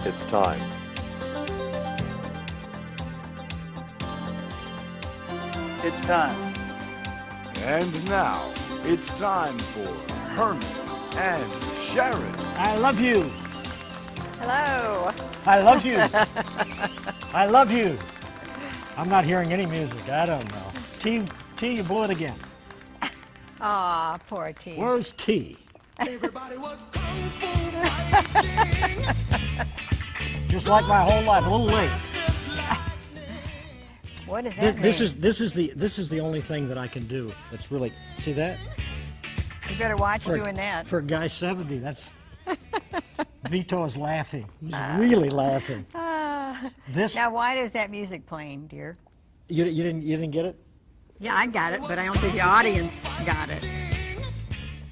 It's time. It's time. And now, it's time for Herman and Sharon. I love you. Hello. I love you. I love you. I'm not hearing any music. I don't know. T, you blew it again. Aw, poor T. Where's T? Everybody was kung fu Just like my whole life, a little late. What does that mean? This is the only thing that I can do. That's really, see that? You better watch doing that. For a guy 70, that's Vito is laughing. He's really laughing. Now, why is that music playing, dear? You didn't get it? Yeah, I got it, but I don't think the audience got it.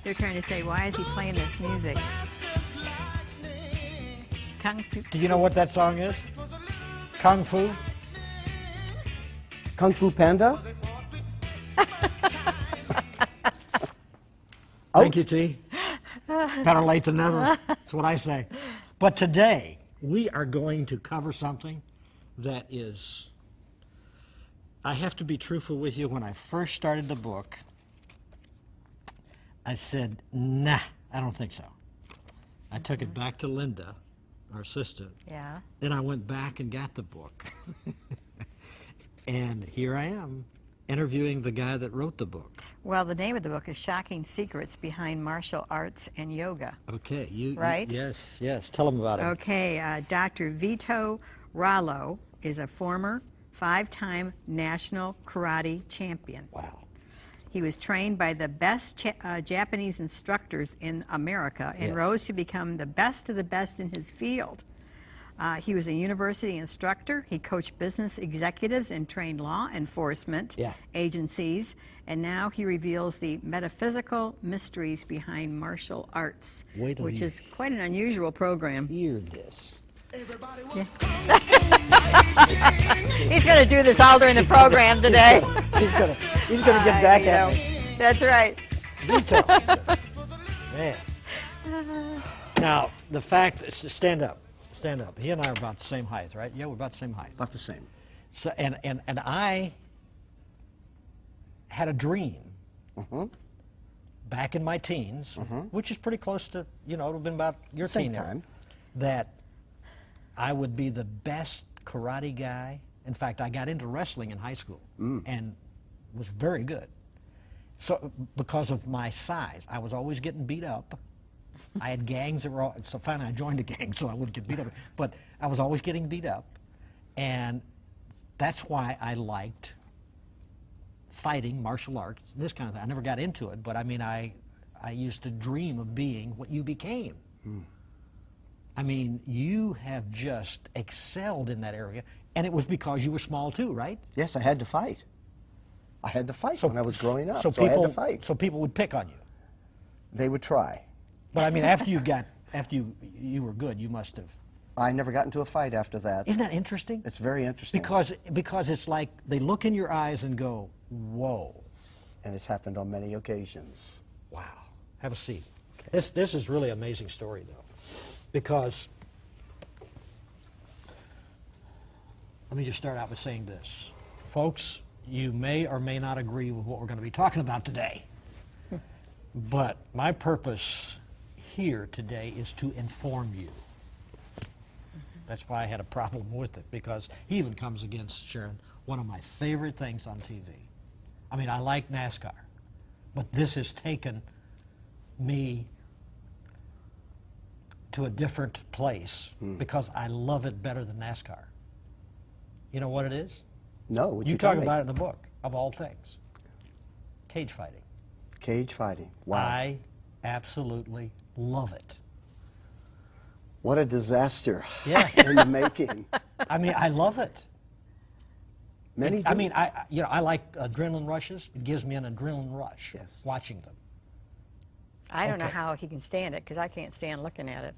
They're trying to say, why is he playing this music? Kung Fu. Do you know what that song is? Kung Fu? Kung Fu Panda? Thank you, T. Better late than never. That's what I say. But today, we are going to cover something that is, I have to be truthful with you. When I first started the book, I said, nah, I don't think so. I took it back to Linda, our assistant. Yeah. Then I went back and got the book. And here I am, interviewing the guy that wrote the book. Well, the name of the book is Shocking Secrets Behind Martial Arts and Yoga. Okay, Right? Yes. Tell them about it. Okay, Dr. Vito Rallo is a former 5-time national karate champion. Wow. He was trained by the best Japanese instructors in America and rose to become the best of the best in his field. He was a university instructor. He coached business executives and trained law enforcement agencies. And now he reveals the metaphysical mysteries behind martial arts, which is quite an unusual program. Hear this. Yeah. He's going to do this all during the program today. He's gonna get back at me. That's right. Vito. Man. Now, the fact is, stand up. He and I are about the same height, right? Yeah, we're about the same height. About the same. So, and I had a dream back in my teens, which is pretty close to, it would have been about your Same teen era, time. that I would be the best karate guy. In fact, I got into wrestling in high school and was very good. So because of my size, I was always getting beat up. I had gangs that were so finally I joined a gang so I wouldn't get beat up. But I was always getting beat up, and that's why I liked fighting, martial arts, this kind of thing. I never got into it, but I mean, I used to dream of being what you became. I mean, you have just excelled in that area, and it was because you were small too, right? Yes, I had to fight. I had to fight when I was growing up, so I had to fight. So people would pick on you. They would try. But I mean, after you were good, you must have. I never got into a fight after that. Isn't that interesting? It's very interesting. Because it's like they look in your eyes and go, whoa. And it's happened on many occasions. Wow. Have a seat. Okay. This is really an amazing story, though, because let me just start out with saying this. Folks, you may or may not agree with what we're going to be talking about today, but my purpose here today is to inform you. That's why I had a problem with it, because he even comes against, Sharon, one of my favorite things on TV. I mean, I like NASCAR, but this has taken me to a different place because I love it better than NASCAR. You know what it is? No, would you talk about it in the book, of all things. Cage fighting. Cage fighting. Wow. I absolutely love it. What a disaster. Yeah. In the making. I mean, I love it. Many do. I mean, I like adrenaline rushes. It gives me an adrenaline rush watching them. I don't know how he can stand it, because I can't stand looking at it.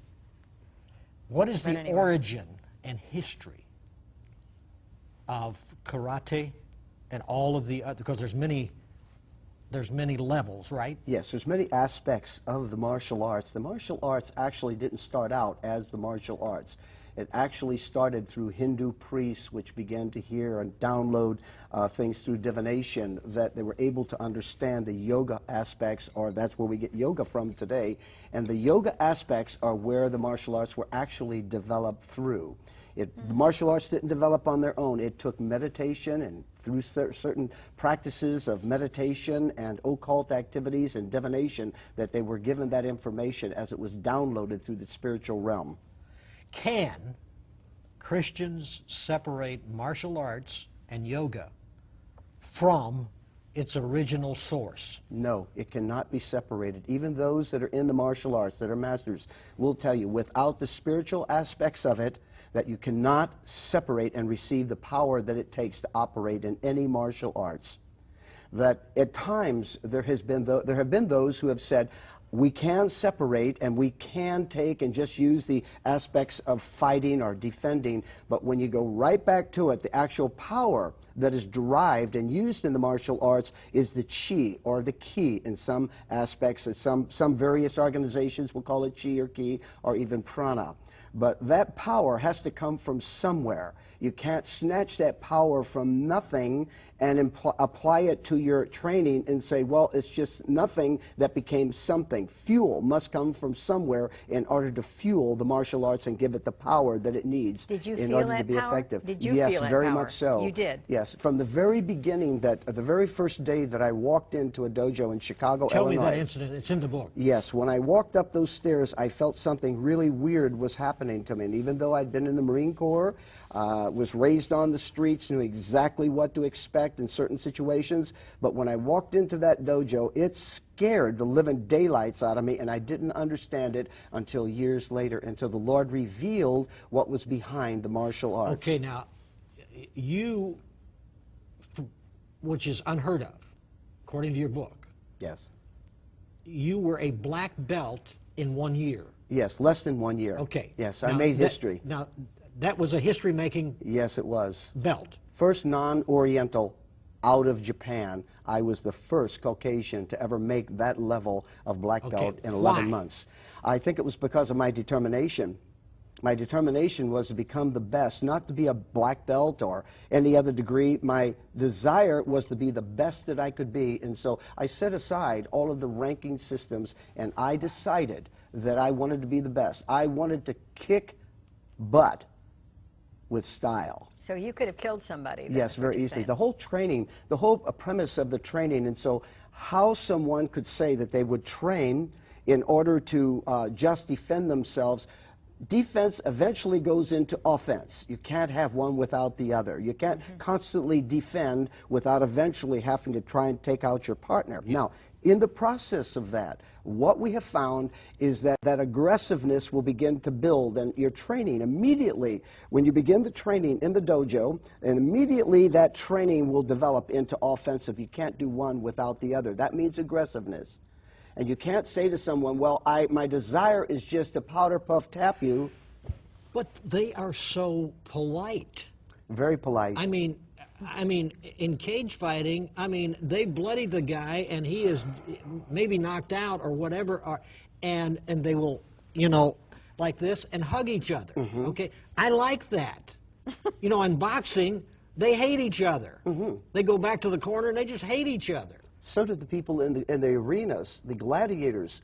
What is the origin and history of karate and all of the other, because there's many levels, right? Yes, there's many aspects of the martial arts. The martial arts actually didn't start out as the martial arts. It actually started through Hindu priests, which began to hear and download things through divination, that they were able to understand the yoga aspects, or that's where we get yoga from today. And the yoga aspects are where the martial arts were actually developed through. The martial arts didn't develop on their own. It took meditation, and through certain practices of meditation and occult activities and divination, that they were given that information as it was downloaded through the spiritual realm. Can Christians separate martial arts and yoga from its original source? No, it cannot be separated. Even those that are in the martial arts, that are masters, will tell you, without the spiritual aspects of it, that you cannot separate and receive the power that it takes to operate in any martial arts. That at times there have been those who have said, we can separate and we can take and just use the aspects of fighting or defending, but when you go right back to it, the actual power that is derived and used in the martial arts is the chi, or the ki in some aspects. Some various organizations will call it chi or ki, or even prana. But that power has to come from somewhere. You can't snatch that power from nothing and apply it to your training and say, well, it's just nothing that became something. Fuel must come from somewhere in order to fuel the martial arts and give it the power that it needs in order to be effective. Did you yes, feel that very power? much so. You did? Yes. From the very beginning, the very first day that I walked into a dojo in Chicago, Tell Illinois. me that incident. It's in the book. Yes. When I walked up those stairs, I felt something really weird was happening to me. And even though I'd been in the Marine Corps, was raised on the streets, knew exactly what to expect in certain situations, but when I walked into that dojo, it scared the living daylights out of me, and I didn't understand it until years later, until the Lord revealed what was behind the martial arts. Okay, now, you, which is unheard of, according to your book. Yes. You were a black belt in 1 year. Yes, less than 1 year. Okay. Yes, now, I made history. Now, that was a history-making Yes, it was. belt. First non-Oriental out of Japan. I was the first Caucasian to ever make that level of black belt in 11 Why? months. I think it was because of my determination. My determination was to become the best, not to be a black belt or any other degree. My desire was to be the best that I could be, and so I set aside all of the ranking systems, and I decided that I wanted to be the best. I wanted to kick butt with style. So you could have killed somebody. Yes, very easily. The whole training, the whole premise of the training, and so how someone could say that they would train in order to just defend themselves. Defense eventually goes into offense. You can't have one without the other. You can't constantly defend without eventually having to try and take out your partner. Now, in the process of that, what we have found is that aggressiveness will begin to build, and your training immediately, when you begin the training in the dojo, and immediately that training will develop into offensive. You can't do one without the other. That means aggressiveness. And you can't say to someone, well, my desire is just to powder puff tap you. But they are so polite. Very polite. I mean, in cage fighting, they bloody the guy, and he is maybe knocked out or whatever, and they will, like this, and hug each other. Okay, I like that. In boxing, they hate each other. They go back to the corner and they just hate each other. So did the people in the arenas, the gladiators.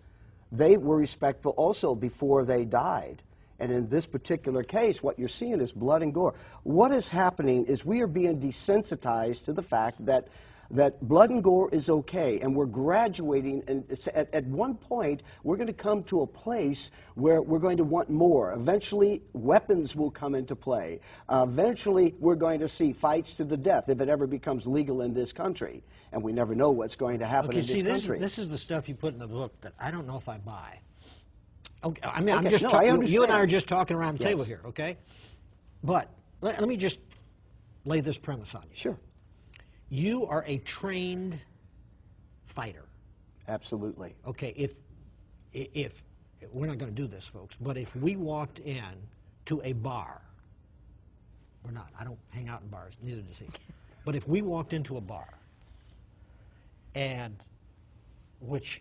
They were respectful also before they died. And in this particular case, what you're seeing is blood and gore. What is happening is we are being desensitized to the fact that blood and gore is okay, and we're graduating, and at one point, we're going to come to a place where we're going to want more. Eventually, weapons will come into play. Eventually, we're going to see fights to the death if it ever becomes legal in this country, and we never know what's going to happen in this country. This is the stuff you put in the book that I don't know if I buy. Okay, you and I are just talking around the table here, okay? But let me just lay this premise on you. Sure. You are a trained fighter. Absolutely. Okay, if we're not going to do this, folks, but if we walked in to a bar, we're not. I don't hang out in bars, neither does he. But if we walked into a bar, and which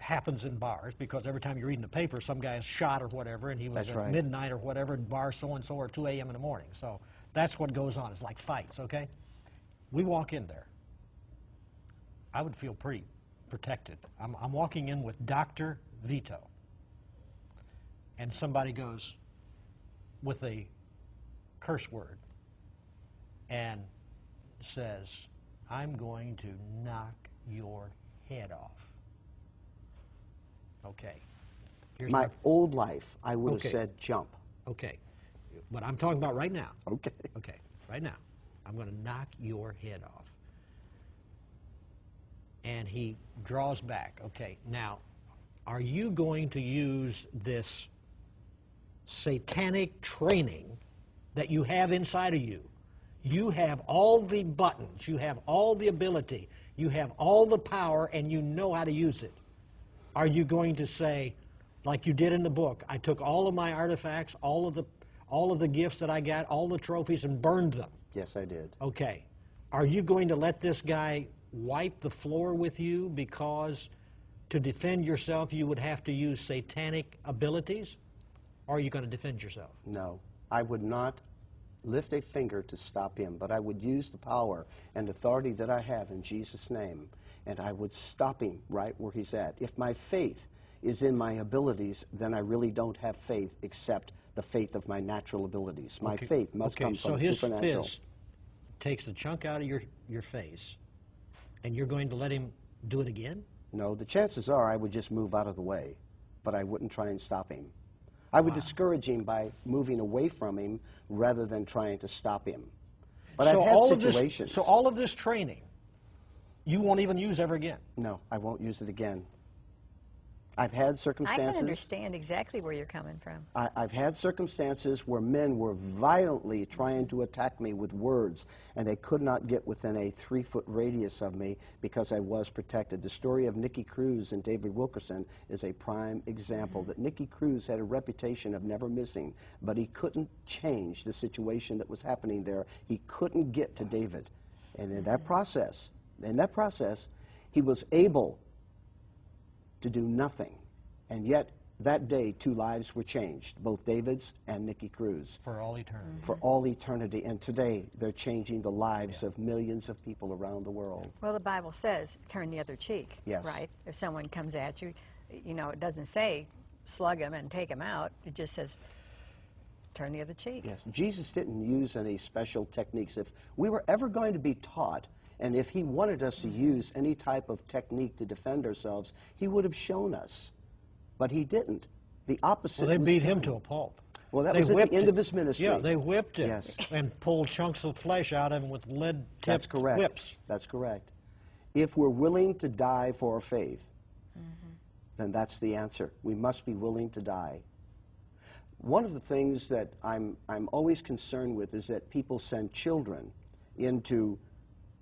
happens in bars, because every time you're reading the paper, some guy is shot or whatever, and he was That's at right. midnight or whatever in bar so-and-so or 2 a.m. in the morning. So that's what goes on. It's like fights, okay? We walk in there. I would feel pretty protected. I'm walking in with Dr. Vito, and somebody goes with a curse word and says, I'm going to knock your head off. Okay. Here's My old life, I would Okay. have said jump. Okay. What I'm talking about right now. Okay. Okay. Right now. I'm going to knock your head off. And he draws back. Okay. Now, are you going to use this satanic training that you have inside of you? You have all the buttons. You have all the ability. You have all the power, and you know how to use it. Are you going to say, like you did in the book, I took all of my artifacts, all of the gifts that I got, all the trophies, and burned them? Yes, I did. Okay. Are you going to let this guy wipe the floor with you because to defend yourself you would have to use satanic abilities? Or are you going to defend yourself? No, I would not lift a finger to stop him, but I would use the power and authority that I have in Jesus' name, and I would stop him right where he's at. If my faith is in my abilities, then I really don't have faith except the faith of my natural abilities. My Okay. faith must Okay, come so from his supernatural. fist takes a chunk out of your face, and you're going to let him do it again? No, the chances are I would just move out of the way, but I wouldn't try and stop him. I would discourage him by moving away from him rather than trying to stop him. But So I've had all of situations. so all of this training, you won't even use ever again? No, I won't use it again. I've had I circumstances. can understand exactly where you're coming from. I've had circumstances where men were violently trying to attack me with words, and they could not get within a 3-foot radius of me because I was protected. The story of Nicky Cruz and David Wilkerson is a prime example that Nicky Cruz had a reputation of never missing, but he couldn't change the situation that was happening there. He couldn't get to David. And in that process, he was able to do nothing. And yet, that day, 2 lives were changed, both David's and Nicky Cruz. For all eternity. For all eternity. And today, they're changing the lives of millions of people around the world. Well, the Bible says turn the other cheek, Yes. right? If someone comes at you, you know, it doesn't say slug them and take them out. It just says turn the other cheek. Yes, Jesus didn't use any special techniques. If we were ever going to be taught, and if he wanted us to use any type of technique to defend ourselves, he would have shown us. But he didn't. The opposite Well, they was beat him done. to a pulp. Well, that They was at whipped the end it. of his ministry. Yeah, they whipped him Yes. and pulled chunks of flesh out of him with lead-tipped That's correct. whips. That's correct. If we're willing to die for our faith, then that's the answer. We must be willing to die. One of the things that I'm always concerned with is that people send children into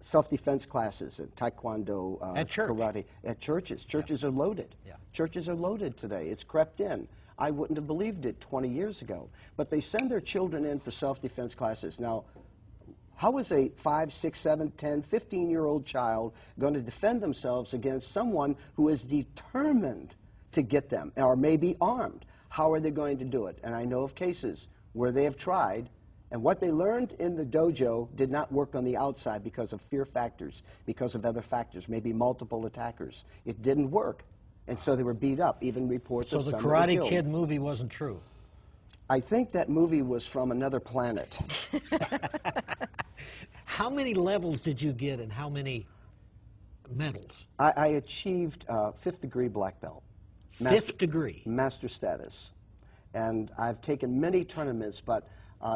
self-defense classes and taekwondo, At church. karate, at churches. Churches are loaded. Yeah. Churches are loaded today. It's crept in. I wouldn't have believed it 20 years ago. But they send their children in for self-defense classes. Now, how is a 5, 6, 7, 10, 15-year-old child going to defend themselves against someone who is determined to get them, or maybe armed? How are they going to do it? And I know of cases where they have tried, and what they learned in the dojo did not work on the outside because of fear factors, because of other factors, maybe multiple attackers. It didn't work, and so they were beat up, even reports So of the some were Karate killed. Kid movie wasn't true. I think that movie was from another planet. How many levels did you get and how many medals? I achieved 5th degree black belt. Fifth degree. Master status. And I've taken many tournaments, but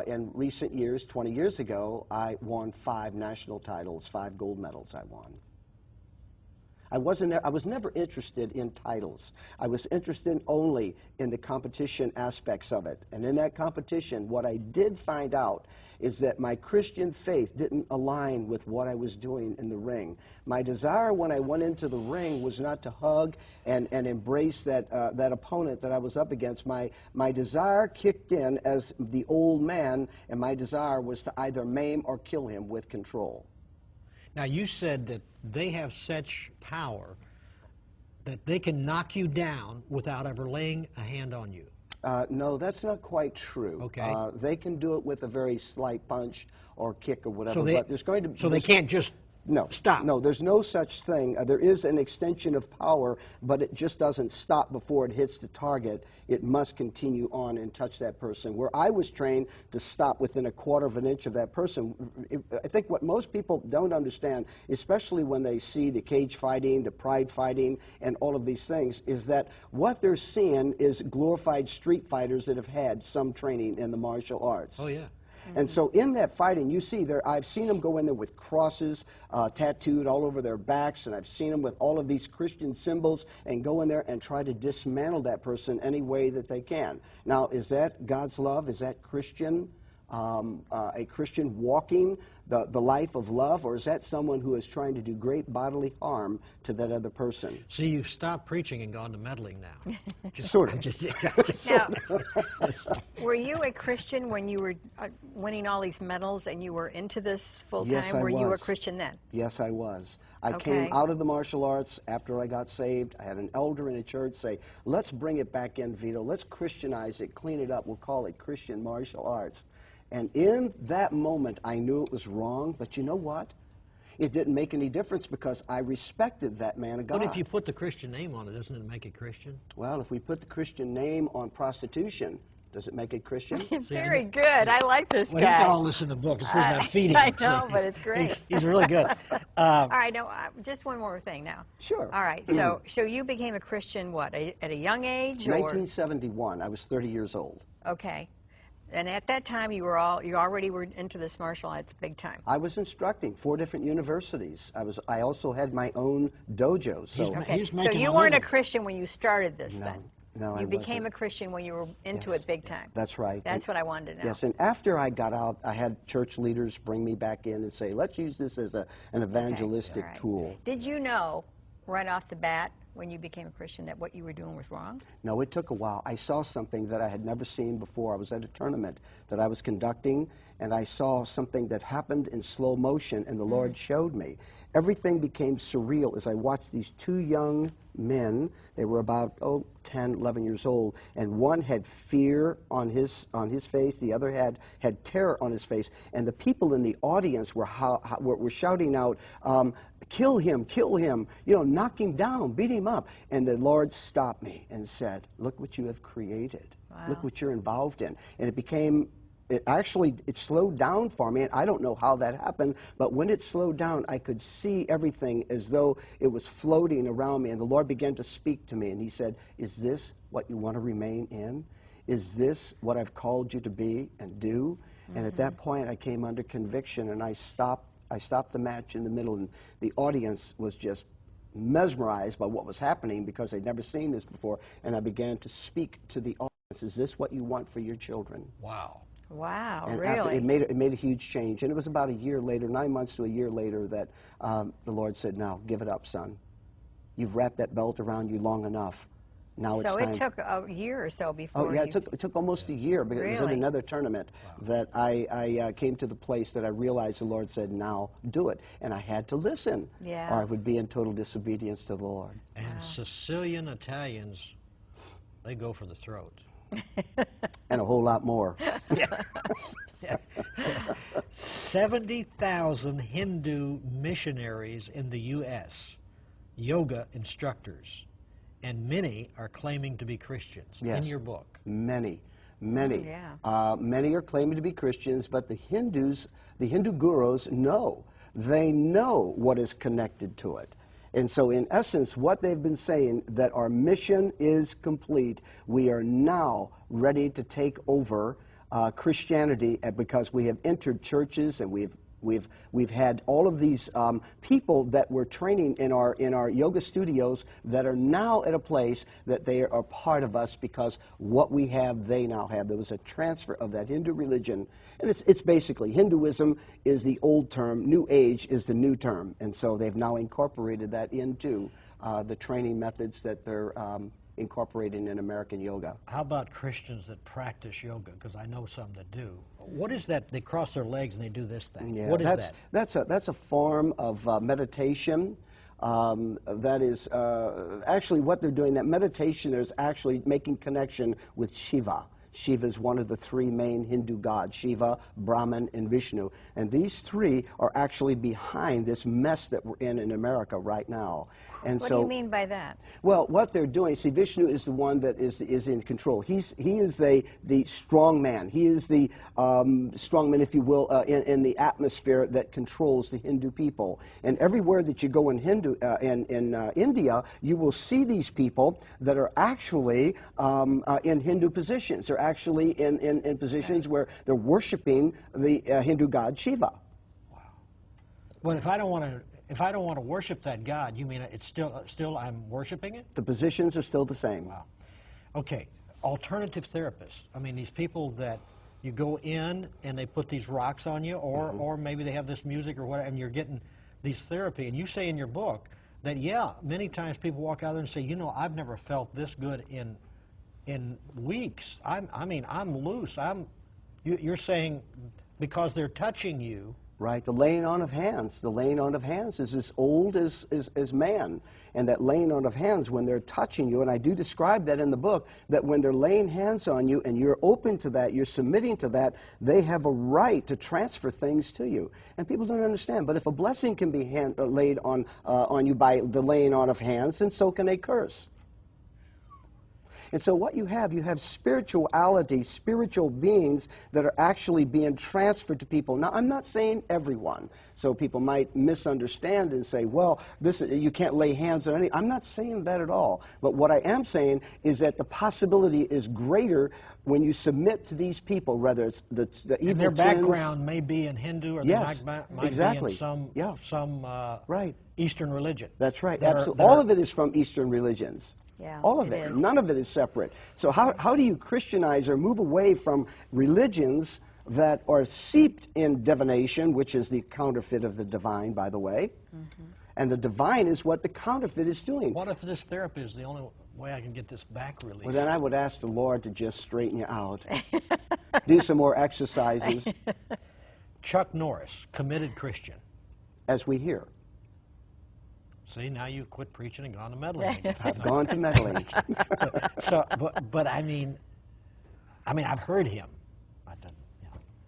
in recent years, 20 years ago, I won 5 national titles, 5 gold medals I won. I was never interested in titles. I was interested only in the competition aspects of it. And in that competition, what I did find out is that my Christian faith didn't align with what I was doing in the ring. My desire when I went into the ring was not to hug and embrace that opponent that I was up against. My desire kicked in as the old man, and my desire was to either maim or kill him with control. Now, you said that they have such power that they can knock you down without ever laying a hand on you. No, that's not quite true. Okay. They can do it with a very slight punch or kick or whatever. So they, but there's going to so they can't just stop. No, there's no such thing. There is an extension of power, but it just doesn't stop before it hits the target. It must continue on and touch that person. Where I was trained to stop within a quarter of an inch of that person, I think what most people don't understand, especially when they see the cage fighting, the pride fighting, and all of these things, is that what they're seeing is glorified street fighters that have had some training in the martial arts. Oh, yeah. And so in that fighting, you see there, I've seen them go in there with crosses tattooed all over their backs, and I've seen them with all of these Christian symbols and go in there and try to dismantle that person any way that they can. Now, is that God's love? Is that Christian? A Christian walking the life of love, or is that someone who is trying to do great bodily harm to that other person? See, you've stopped preaching and gone to meddling now. Sort of. Now, were you a Christian when you were winning all these medals and you were into this full time? Yes, I were you a was. Christian then? Yes, I was. I Okay. came out of the martial arts after I got saved. I had an elder in a church say, let's bring it back in, Vito. Let's Christianize it, clean it up. We'll call it Christian martial arts. And in that moment, I knew it was wrong, but you know what? It didn't make any difference because I respected that man of God. But if you put the Christian name on it, doesn't it make it Christian? Well, if we put the Christian name on prostitution, does it make it Christian? Very good. I like this Well, guy. he's got all this in the book. It's the reason I'm feeding I him. know, but it's great. He's really good. All right, no, just one more thing now. Sure. All right, so you became a Christian, what, at a young age? Or? 1971. I was 30 years old. Okay. And at that time, you already were into this martial arts big time. I was instructing 4 different universities. I also had my own dojo. So Okay. So you weren't a Christian when you started this then? No, You became a Christian when you were into it big time. That's right. That's what I wanted to know. Yes, and after I got out, I had church leaders bring me back in and say, let's use this as an evangelistic tool. Did you know right off the bat when you became a Christian that what you were doing was wrong? No, it took a while. I saw something that I had never seen before. I was at a tournament that I was conducting, and I saw something that happened in slow motion, and the Lord showed me. Everything became surreal as I watched these 2 young men. They were about 10, 11 years old, and one had fear on his face, the other had terror on his face, and the people in the audience were shouting out, kill him, you know, knock him down, beat him up. And the Lord stopped me and said, look what you have created. Wow. Look what you're involved in. And it slowed down for me, and I don't know how that happened, but when it slowed down, I could see everything as though it was floating around me, and the Lord began to speak to me, and he said, is this what you want to remain in? Is this what I've called you to be and do? And at that point, I came under conviction, and I stopped the match in the middle, and the audience was just mesmerized by what was happening because they'd never seen this before, and I began to speak to the audience. Is this what you want for your children? Wow. Wow, And really? it made a huge change. And it was about a year later, 9 months to a year later, that the Lord said, now, give it up, son. You've wrapped that belt around you long enough. Now it's So time. it took a year or so before it took almost a year, because it was in Really? another tournament that I came to the place that I realized the Lord said, now do it. And I had to listen, Yeah. or I would be in total disobedience to the Lord. And Sicilian Italians, they go for the throat. And a whole lot more. 70,000 Hindu missionaries in the U.S., yoga instructors, and many are claiming to be Christians in your book. Many. Yeah. Many are claiming to be Christians, but the Hindu gurus know. They know what is connected to it. And so in essence, what they've been saying, that our mission is complete. We are now ready to take over Christianity because we have entered churches, and we've had all of these people that were training in our yoga studios that are now at a place that they are part of us, because what we have, they now have. There was a transfer of that Hindu religion, and it's basically Hinduism is the old term, New Age is the new term, and so they've now incorporated that into the training methods that they're incorporating in American yoga. How about Christians that practice yoga? Because I know some that do. What is that? They cross their legs and they do this thing. Yeah, What is that? That's a form of meditation. that is actually what they're doing. That meditation is actually making connection with Shiva. Shiva is one of the three main Hindu gods, Shiva, Brahman, and Vishnu. And these three are actually behind this mess that we're in America right now. And What so, do you mean by that? well, what they're doing, see, Vishnu is the one that is in control. He is the strong man. He is the strong man, if you will, in the atmosphere that controls the Hindu people. And everywhere that you go in India, you will see these people that are actually in Hindu positions. They're actually in positions where they're worshiping the Hindu god Shiva. But if I don't want to worship that God, you mean it's still I'm worshiping it? The positions are still the same. Wow. Okay. Alternative therapists. I mean, these people that you go in and they put these rocks on you, or maybe they have this music or whatever, and you're getting these therapy. And you say in your book that, yeah, many times people walk out there and say, you know, I've never felt this good in weeks. I mean, I'm loose. You're saying because they're touching you. Right, the laying on of hands. The laying on of hands is as old as man. And that laying on of hands, when they're touching you, and I do describe that in the book, that when they're laying hands on you and you're open to that, you're submitting to that, they have a right to transfer things to you. And people don't understand. But if a blessing can be laid on you by the laying on of hands, then so can a curse. And so what you have spirituality, spiritual beings that are actually being transferred to people. Now, I'm not saying everyone. So people might misunderstand and say, well, you can't lay hands on any. I'm not saying that at all. But what I am saying is that the possibility is greater when you submit to these people, whether it's the evil and their twins. background may be in Hindu, or Yes, they might exactly. be in some right. Eastern religion. That's right. Absolutely. All of it is from Eastern religions. Yeah, all of it. None of it is separate. So how do you Christianize or move away from religions that are seeped in divination, which is the counterfeit of the divine, by the way? And the divine is what the counterfeit is doing. What if this therapy is the only way I can get this back released? Well, then I would ask the Lord to just straighten you out. Do some more exercises. Chuck Norris, committed Christian. As we hear. See, now you've quit preaching and gone to meddling. I've gone to meddling. but I mean, I've heard him.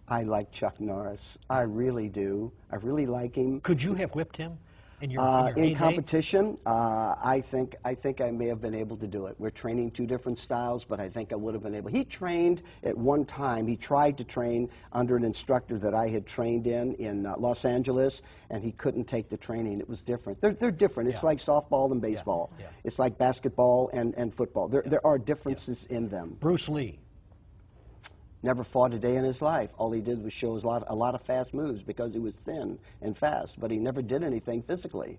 I like Chuck Norris. I really do. I really like him. Could you have whipped him in your in competition? I think I may have been able to do it. We're training two different styles, but I think I would have been able. He trained at one time. He tried to train under an instructor that I had trained in Los Angeles, and he couldn't take the training. It was different. They're different. It's like softball and baseball. Yeah. It's like basketball and football. There are differences in them. Bruce Lee. Never fought a day in his life. All he did was show a lot of fast moves because he was thin and fast, but he never did anything physically.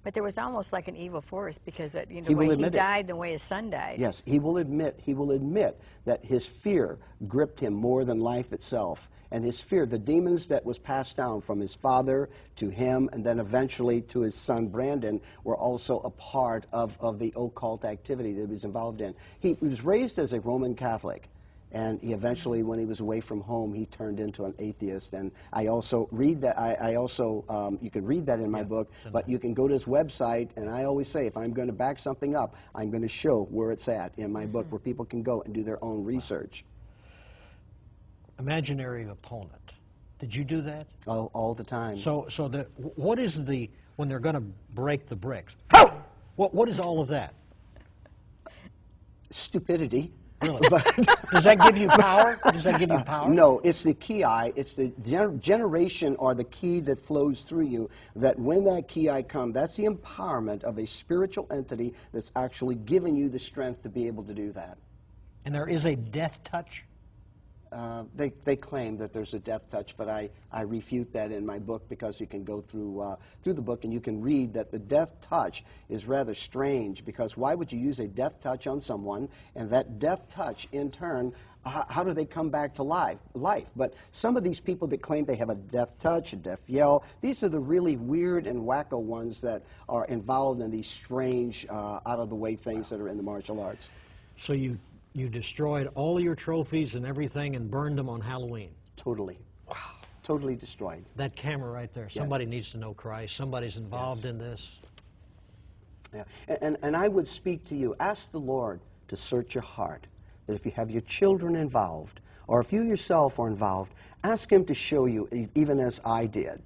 But there was almost like an evil force because the He way will he admit died, the way his son died. Yes, he will admit that his fear gripped him more than life itself. And his fear, the demons that was passed down from his father to him and then eventually to his son Brandon, were also a part of the occult activity that he was involved in. He was raised as a Roman Catholic. And he eventually, when he was away from home, he turned into an atheist. And I also read that. You can read that in my book, but you can go to his website. And I always say, if I'm going to back something up, I'm going to show where it's at in my book, where people can go and do their own research. Imaginary opponent. Did you do that? All the time. So what is when they're going to break the bricks? What is all of that? Stupidity. Really? Does that give you power? Does that give you power? No, it's the key eye. It's the generation or the key that flows through you, that when that key eye comes, that's the empowerment of a spiritual entity that's actually giving you the strength to be able to do that. And there is a death touch? They claim that there's a death touch, but I refute that in my book, because you can go through the book and you can read that the death touch is rather strange, because why would you use a death touch on someone, and that death touch in turn, how do they come back to life? But some of these people that claim they have a death touch, a death yell, these are the really weird and wacko ones that are involved in these strange, out-of-the-way things that are in the martial arts. So you destroyed all your trophies and everything and burned them on Halloween? Totally. Wow. Totally destroyed. That camera right there, somebody needs to know Christ. Somebody's involved in this. Yeah. And I would speak to you. Ask the Lord to search your heart. That if you have your children involved, or if you yourself are involved, ask Him to show you, even as I did.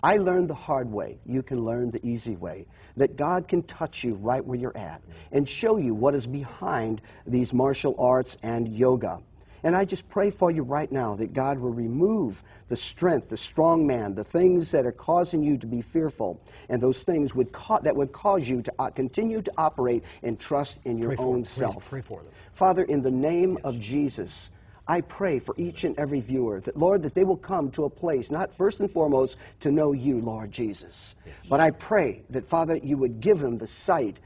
I learned the hard way. You can learn the easy way. That God can touch you right where you're at and show you what is behind these martial arts and yoga. And I just pray for you right now that God will remove the strength, the strong man, the things that are causing you to be fearful, and those things that would cause you to continue to operate and trust in your own self. Pray for them. Father, in the name of Jesus, I pray for each and every viewer that, Lord, that they will come to a place, not first and foremost to know you, Lord Jesus, but I pray that, Father, you would give them the sight,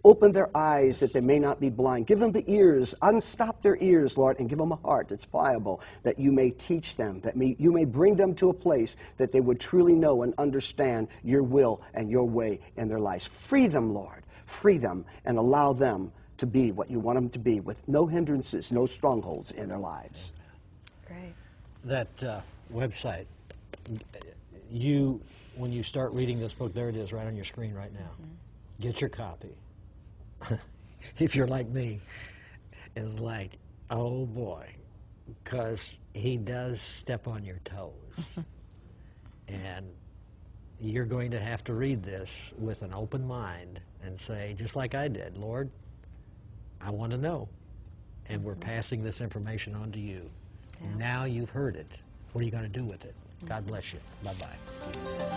open their eyes that they may not be blind, give them the ears, unstop their ears, Lord, and give them a heart that's pliable, that you may teach them, that you may bring them to a place that they would truly know and understand your will and your way in their lives. Free them, Lord, free them, and allow them to be what you want them to be, with no hindrances, no strongholds in their lives. Great. That website, when you start reading this book, there it is right on your screen right now. Get your copy. If you're like me, it's like, oh boy, because he does step on your toes. And you're going to have to read this with an open mind and say, just like I did, Lord, I want to know. And we're passing this information on to you. Yeah. Now you've heard it. What are you going to do with it? God bless you. Bye-bye.